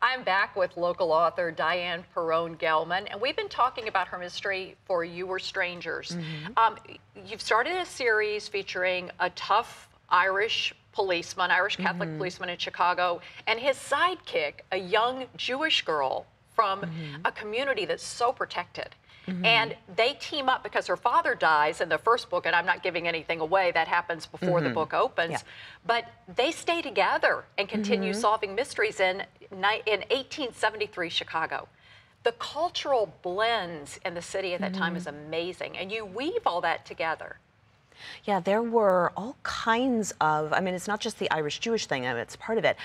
I'm back with local author Diane Pirrone Gelman, and we've been talking about her mystery for You Were Strangers. You've started a series featuring a tough Irish policeman, Irish Catholic policeman in Chicago, and his sidekick, a young Jewish girl from a community that's so protected. And they team up because her father dies in the first book, and I'm not giving anything away, that happens before the book opens. Yeah. But they stay together and continue solving mysteries in 1873 Chicago. The cultural blends in the city at that time is amazing, and you weave all that together. Yeah, there were all kinds of, I mean, it's not just the Irish-Jewish thing, I mean, it's part of it,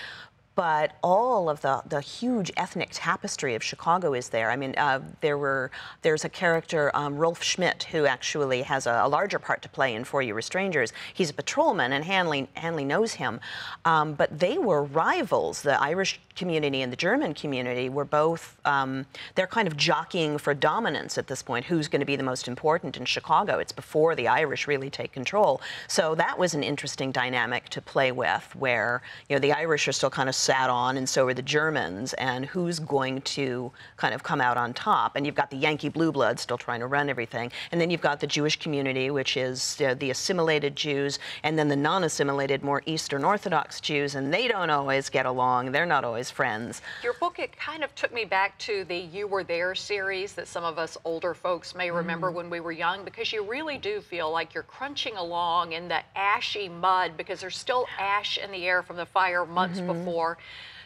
but all of the huge ethnic tapestry of Chicago is there. I mean, there's a character, Rolf Schmidt, who actually has a larger part to play in For You Were Strangers. He's a patrolman, and Hanley knows him. But they were rivals. The Irish community and the German community were both, they're kind of jockeying for dominance at this point. Who's going to be the most important in Chicago? It's before the Irish really take control. So that was an interesting dynamic to play with, where, you know, the Irish are still kind of sat on, and so are the Germans, and who's going to kind of come out on top. And you've got the Yankee blue bloods still trying to run everything, and then you've got the Jewish community, which is the assimilated Jews, and then the non-assimilated, more Eastern Orthodox Jews, and they don't always get along. They're not always friends. Your book, it kind of took me back to the You Were There series that some of us older folks may remember when we were young, because you really do feel like you're crunching along in the ashy mud, because there's still ash in the air from the fire months before.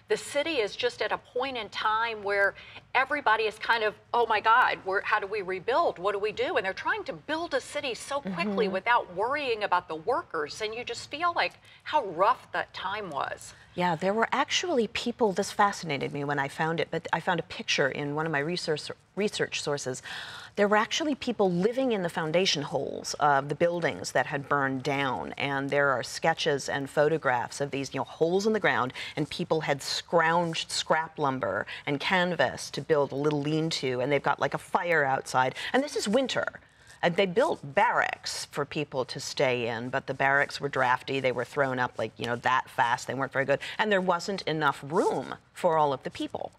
The city is just at a point in time where everybody is kind of, oh my God, how do we rebuild? What do we do? And they're trying to build a city so quickly without worrying about the workers. And you just feel like how rough that time was. Yeah, there were actually people, this fascinated me when I found it, but I found a picture in one of my research sources. There were actually people living in the foundation holes of the buildings that had burned down, and there are sketches and photographs of these, you know, holes in the ground, and people had scrounged scrap lumber and canvas to build a little lean-to, and they've got like a fire outside, and this is winter. They built barracks for people to stay in, but the barracks were drafty. They were thrown up like, you know, that fast. They weren't very good. And there wasn't enough room for all of the people.